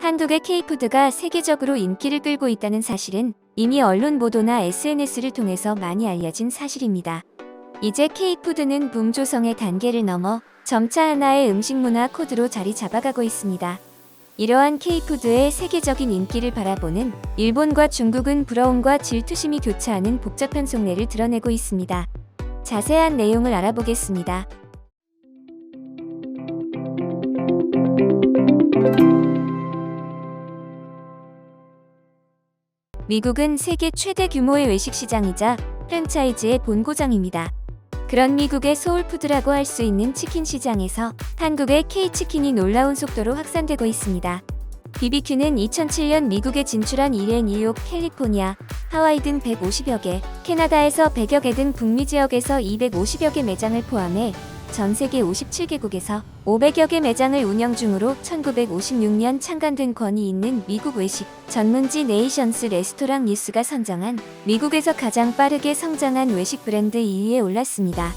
한국의 K푸드가 세계적으로 인기를 끌고 있다는 사실은 이미 언론 보도나 SNS를 통해서 많이 알려진 사실입니다. 이제 K푸드는 붐조성의 단계를 넘어 점차 하나의 음식 문화 코드로 자리 잡아가고 있습니다. 이러한 K푸드의 세계적인 인기를 바라보는 일본과 중국은 부러움과 질투심이 교차하는 복잡한 속내를 드러내고 있습니다. 자세한 내용을 알아보겠습니다. 미국은 세계 최대 규모의 외식 시장이자 프랜차이즈의 본고장입니다. 그런 미국의 소울푸드라고 할 수 있는 치킨 시장에서 한국의 K치킨이 놀라운 속도로 확산되고 있습니다. BBQ는 2007년 미국에 진출한 이래 뉴욕, 캘리포니아, 하와이 등 150여 개, 캐나다에서 100여 개 등 북미 지역에서 250여 개 매장을 포함해 전 세계 57개국에서 500여 개 매장을 운영 중으로 1956년 창간된 권위 있는 미국 외식 전문지 네이션스 레스토랑 뉴스가 선정한 미국에서 가장 빠르게 성장한 외식 브랜드 2위에 올랐습니다.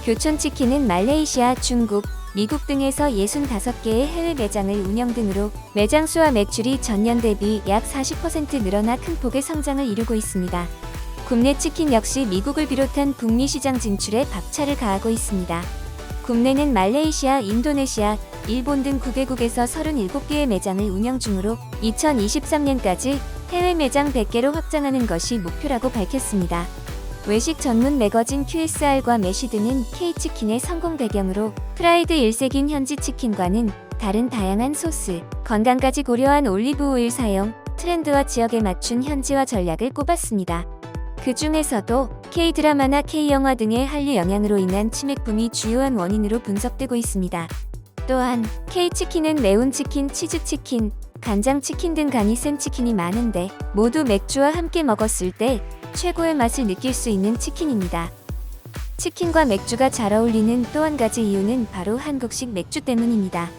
교촌치킨은 말레이시아, 중국, 미국 등에서 65개의 해외 매장을 운영 등으로 매장 수와 매출이 전년 대비 약 40% 늘어나 큰 폭의 성장을 이루고 있습니다. 굽네 치킨 역시 미국을 비롯한 북미 시장 진출에 박차를 가하고 있습니다. 굽네는 말레이시아, 인도네시아, 일본 등 9개국에서 37개의 매장을 운영 중으로 2023년까지 해외 매장 100개로 확장하는 것이 목표라고 밝혔습니다. 외식 전문 매거진 QSR과 매시드는 K치킨의 성공 배경으로 프라이드 일색인 현지 치킨과는 다른 다양한 소스, 건강까지 고려한 올리브 오일 사용, 트렌드와 지역에 맞춘 현지화 전략을 꼽았습니다. 그 중에서도 K드라마나 K영화 등의 한류 영향으로 인한 치맥붐이 주요한 원인으로 분석되고 있습니다. 또한 K치킨은 매운 치킨, 치즈치킨, 간장치킨 등 간이 센 치킨이 많은데 모두 맥주와 함께 먹었을 때 최고의 맛을 느낄 수 있는 치킨입니다. 치킨과 맥주가 잘 어울리는 또 한 가지 이유는 바로 한국식 맥주 때문입니다.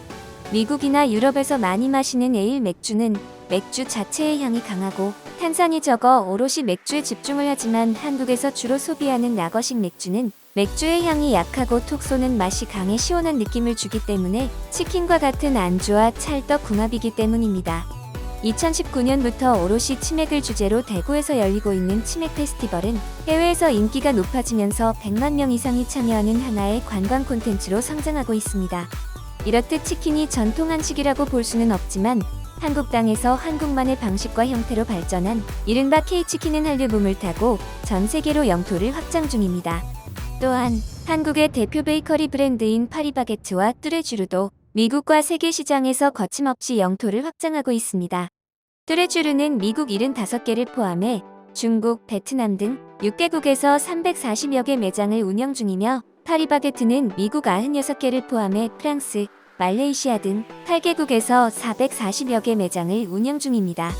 미국이나 유럽에서 많이 마시는 에일 맥주는 맥주 자체의 향이 강하고 탄산이 적어 오롯이 맥주에 집중을 하지만 한국에서 주로 소비하는 라거식 맥주는 맥주의 향이 약하고 톡 쏘는 맛이 강해 시원한 느낌을 주기 때문에 치킨과 같은 안주와 찰떡 궁합이기 때문입니다. 2019년부터 오롯이 치맥을 주제로 대구에서 열리고 있는 치맥 페스티벌은 해외에서 인기가 높아지면서 100만 명 이상이 참여하는 하나의 관광 콘텐츠로 성장하고 있습니다. 이렇듯 치킨이 전통 한식이라고 볼 수는 없지만 한국 땅에서 한국만의 방식과 형태로 발전한 이른바 K치킨은 한류 붐을 타고 전 세계로 영토를 확장 중입니다. 또한 한국의 대표 베이커리 브랜드인 파리바게트와 뚜레쥬르도 미국과 세계 시장에서 거침없이 영토를 확장하고 있습니다. 뚜레쥬르는 미국 75개를 포함해 중국, 베트남 등 6개국에서 340여 개 매장을 운영 중이며 파리바게트는 미국 96개를 포함해 프랑스, 말레이시아 등 8개국에서 440여 개 매장을 운영 중입니다.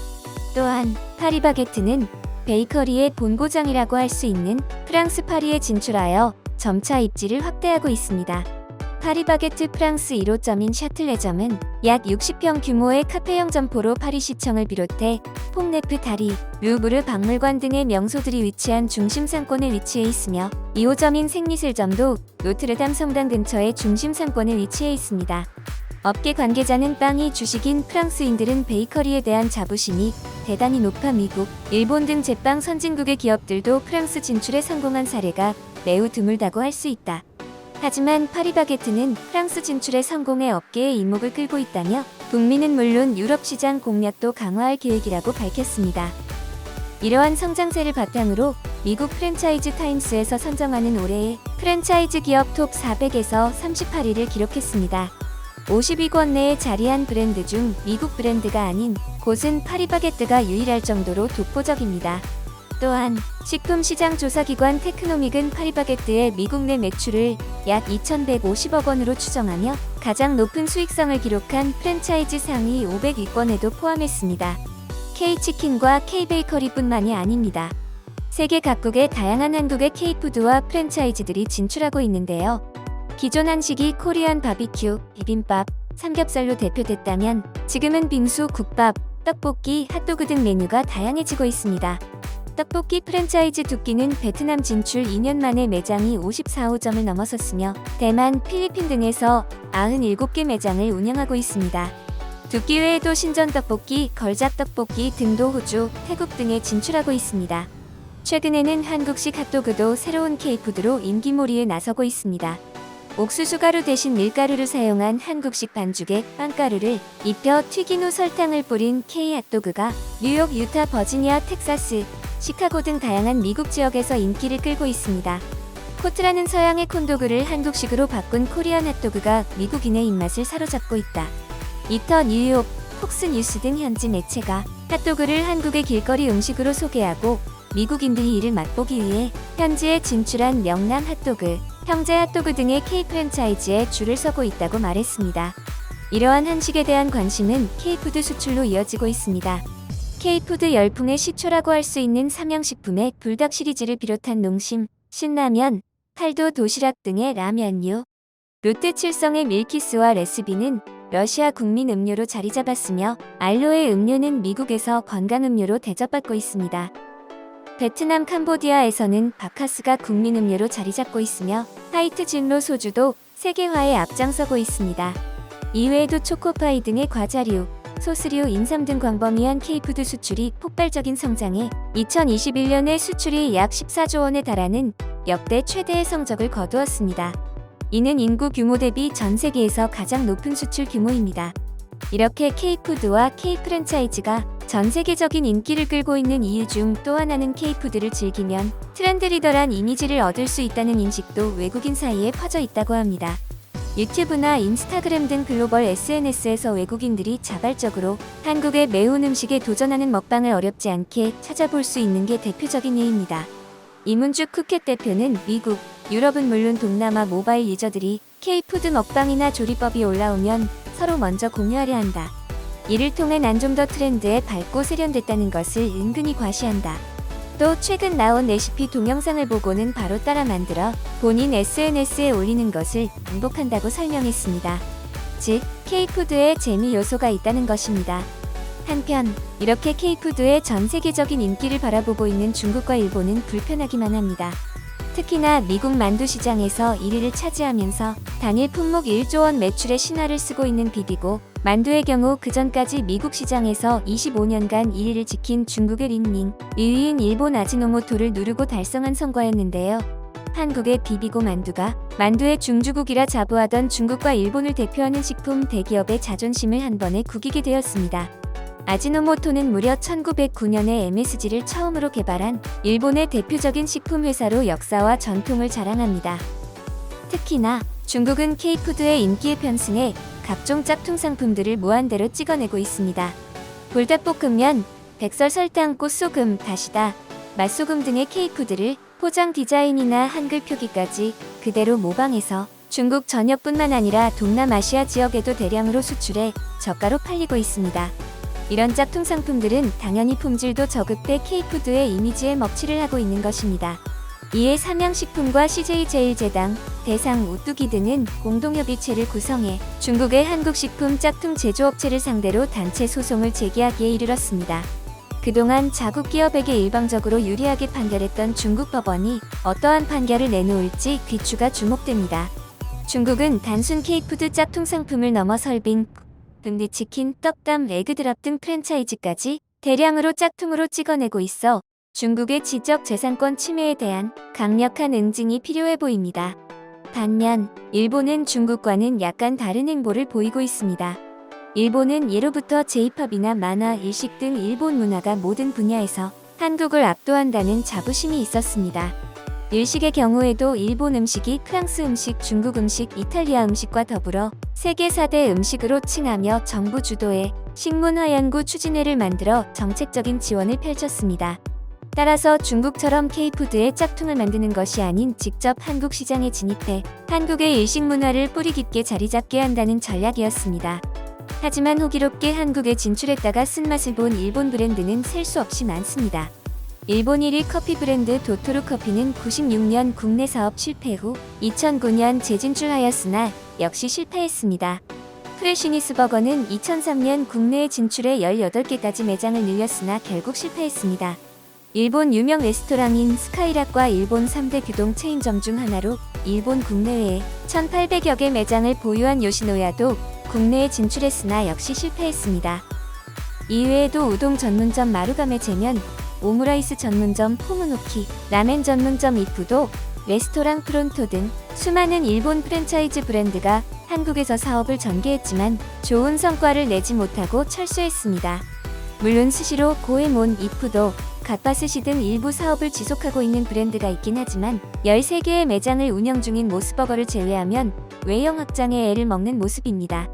또한 파리바게트는 베이커리의 본고장이라고 할 수 있는 프랑스 파리에 진출하여 점차 입지를 확대하고 있습니다. 파리바게트 프랑스 1호점인 샤틀레점은 약 60평 규모의 카페형 점포로 파리시청을 비롯해 퐁네프 다리, 루브르 박물관 등의 명소들이 위치한 중심 상권에 위치해 있으며 2호점인 생리슬점도 노트르담 성당 근처의 중심 상권에 위치해 있습니다. 업계 관계자는 빵이 주식인 프랑스인들은 베이커리에 대한 자부심이 대단히 높아 미국, 일본 등 제빵 선진국의 기업들도 프랑스 진출에 성공한 사례가 매우 드물다고 할 수 있다. 하지만 파리바게트는 프랑스 진출에 성공해 업계의 이목을 끌고 있다며 북미는 물론 유럽 시장 공략도 강화할 계획이라고 밝혔습니다. 이러한 성장세를 바탕으로 미국 프랜차이즈 타임스에서 선정하는 올해의 프랜차이즈 기업 톱 400에서 38위를 기록했습니다. 50위권 내에 자리한 브랜드 중 미국 브랜드가 아닌 곳은 파리바게뜨가 유일할 정도로 독보적입니다. 또한 식품시장 조사기관 테크노믹은 파리바게뜨의 미국 내 매출을 약 2,150억 원으로 추정하며 가장 높은 수익성을 기록한 프랜차이즈 상위 500위권에도 포함했습니다. K치킨과 K베이커리뿐만이 아닙니다. 세계 각국의 다양한 한국의 K푸드와 프랜차이즈들이 진출하고 있는데요. 기존 한식이 코리안 바비큐, 비빔밥, 삼겹살로 대표됐다면 지금은 빙수, 국밥, 떡볶이, 핫도그 등 메뉴가 다양해지고 있습니다. 떡볶이 프랜차이즈 두끼는 베트남 진출 2년 만에 매장이 54호점을 넘어섰으며 대만, 필리핀 등에서 97개 매장을 운영하고 있습니다. 두끼 외에도 신전떡볶이, 걸작떡볶이 등도 호주, 태국 등에 진출하고 있습니다. 최근에는 한국식 핫도그도 새로운 K푸드로 인기몰이에 나서고 있습니다. 옥수수 가루 대신 밀가루를 사용한 한국식 반죽에 빵가루를 입혀 튀긴 후 설탕을 뿌린 K-핫도그가 뉴욕, 유타, 버지니아, 텍사스, 시카고 등 다양한 미국 지역에서 인기를 끌고 있습니다. 코트라는 서양의 콘도그를 한국식으로 바꾼 코리안 핫도그가 미국인의 입맛을 사로잡고 있다. 이터 뉴욕, 폭스뉴스 등 현지 매체가 핫도그를 한국의 길거리 음식으로 소개하고 미국인들이 이를 맛보기 위해 현지에 진출한 명랑 핫도그, 형제 핫도그 등의 K 프랜차이즈에 줄을 서고 있다고 말했습니다. 이러한 한식에 대한 관심은 K푸드 수출로 이어지고 있습니다. K푸드 열풍의 시초라고 할 수 있는 삼양식품의 불닭 시리즈를 비롯한 농심, 신라면, 팔도 도시락 등의 라면류, 롯데칠성의 밀키스와 레스비는 러시아 국민 음료로 자리 잡았으며 알로에 음료는 미국에서 건강음료로 대접받고 있습니다. 베트남 캄보디아에서는 바카스가 국민 음료로 자리 잡고 있으며 화이트 진로 소주도 세계화에 앞장서고 있습니다. 이외에도 초코파이 등의 과자류, 소스류, 인삼 등 광범위한 K푸드 수출이 폭발적인 성장해 2021년에 수출이 약 14조 원에 달하는 역대 최대의 성적을 거두었습니다. 이는 인구 규모 대비 전 세계에서 가장 높은 수출 규모입니다. 이렇게 K푸드와 K프랜차이즈가 전 세계적인 인기를 끌고 있는 이유 중 또 하나는 K푸드를 즐기면 트렌드 리더란 이미지를 얻을 수 있다는 인식도 외국인 사이에 퍼져 있다고 합니다. 유튜브나 인스타그램 등 글로벌 SNS에서 외국인들이 자발적으로 한국의 매운 음식에 도전하는 먹방을 어렵지 않게 찾아볼 수 있는 게 대표적인 예입니다. 이문주 쿠켓 대표는 미국, 유럽은 물론 동남아 모바일 유저들이 K푸드 먹방이나 조리법이 올라오면 서로 먼저 공유하려 한다. 이를 통해 난 좀 더 트렌드에 밟고 세련됐다는 것을 은근히 과시한다. 또 최근 나온 레시피 동영상을 보고는 바로 따라 만들어 본인 SNS에 올리는 것을 반복한다고 설명했습니다. 즉, K푸드에 재미 요소가 있다는 것입니다. 한편, 이렇게 K푸드의 전 세계적인 인기를 바라보고 있는 중국과 일본은 불편하기만 합니다. 특히나 미국 만두 시장에서 1위를 차지하면서 단일 품목 1조 원 매출의 신화를 쓰고 있는 비비고, 만두의 경우 그전까지 미국 시장에서 25년간 1위를 지킨 중국의 린닝, 2위인 일본 아지노모토를 누르고 달성한 성과였는데요. 한국의 비비고 만두가 만두의 중주국이라 자부하던 중국과 일본을 대표하는 식품 대기업의 자존심을 한 번에 구기게 되었습니다. 아지노모토는 무려 1909년에 MSG를 처음으로 개발한 일본의 대표적인 식품 회사로 역사와 전통을 자랑합니다. 특히나 중국은 K푸드의 인기에 편승해 각종 짝퉁 상품들을 무한대로 찍어내고 있습니다. 불닭볶음면, 백설 설탕, 꽃소금, 다시다, 맛소금 등의 K푸드를 포장 디자인이나 한글 표기까지 그대로 모방해서 중국 전역뿐만 아니라 동남아시아 지역에도 대량으로 수출해 저가로 팔리고 있습니다. 이런 짝퉁 상품들은 당연히 품질도 저급해 K푸드의 이미지에 먹칠을 하고 있는 것입니다. 이에 삼양식품과 CJ제일제당, 대상, 우뚜기 등은 공동협의체를 구성해 중국의 한국식품 짝퉁 제조업체를 상대로 단체 소송을 제기하기에 이르렀습니다. 그동안 자국 기업에게 일방적으로 유리하게 판결했던 중국 법원이 어떠한 판결을 내놓을지 귀추가 주목됩니다. 중국은 단순 K푸드 짝퉁 상품을 넘어 설빙, 분리치킨, 떡담, 에그드랍 등 프랜차이즈까지 대량으로 짝퉁으로 찍어내고 있어 중국의 지적재산권 침해에 대한 강력한 응징이 필요해 보입니다. 반면 일본은 중국과는 약간 다른 행보를 보이고 있습니다. 일본은 예로부터 J-팝이나 만화, 일식 등 일본 문화가 모든 분야에서 한국을 압도한다는 자부심이 있었습니다. 일식의 경우에도 일본 음식이 프랑스 음식, 중국 음식, 이탈리아 음식과 더불어 세계 4대 음식으로 칭하며 정부 주도의 식문화 연구 추진회를 만들어 정책적인 지원을 펼쳤습니다. 따라서 중국처럼 K푸드의 짝퉁을 만드는 것이 아닌 직접 한국 시장에 진입해 한국의 일식 문화를 뿌리 깊게 자리 잡게 한다는 전략이었습니다. 하지만 호기롭게 한국에 진출했다가 쓴맛을 본 일본 브랜드는 셀 수 없이 많습니다. 일본 1위 커피 브랜드 도토루 커피는 96년 국내 사업 실패 후 2009년 재진출하였으나 역시 실패했습니다. 프레시니스 버거는 2003년 국내에 진출해 18개까지 매장을 늘렸으나 결국 실패했습니다. 일본 유명 레스토랑인 스카이락과 일본 3대 규동 체인점 중 하나로 일본 국내외에 1800여 개 매장을 보유한 요시노야도 국내에 진출했으나 역시 실패했습니다. 이외에도 우동 전문점 마루가메 제면, 오므라이스 전문점 포무노키, 라멘 전문점 이푸도, 레스토랑 프론토 등 수많은 일본 프랜차이즈 브랜드가 한국에서 사업을 전개했지만 좋은 성과를 내지 못하고 철수했습니다. 물론 스시로, 고에몬, 이푸도, 갓바스시 등 일부 사업을 지속하고 있는 브랜드가 있긴 하지만 13개의 매장을 운영 중인 모스버거를 제외하면 외형 확장에 애를 먹는 모습입니다.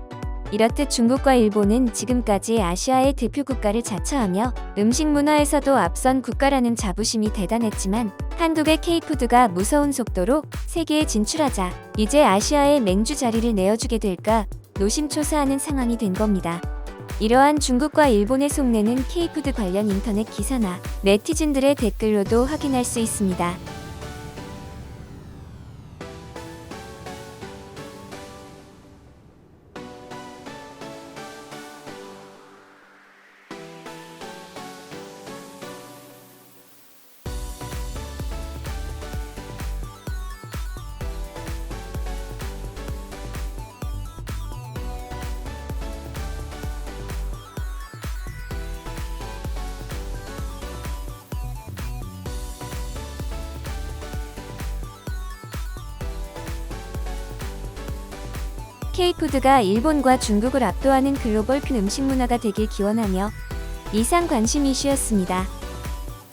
이렇듯 중국과 일본은 지금까지 아시아의 대표 국가를 자처하며 음식 문화에서도 앞선 국가라는 자부심이 대단했지만 한국의 K푸드가 무서운 속도로 세계에 진출하자 이제 아시아의 맹주 자리를 내어주게 될까 노심초사하는 상황이 된 겁니다. 이러한 중국과 일본의 속내는 K푸드 관련 인터넷 기사나 네티즌들의 댓글로도 확인할 수 있습니다. K푸드가 일본과 중국을 압도하는 글로벌 큰 음식 문화가 되길 기원하며 이상 관심 이슈였습니다.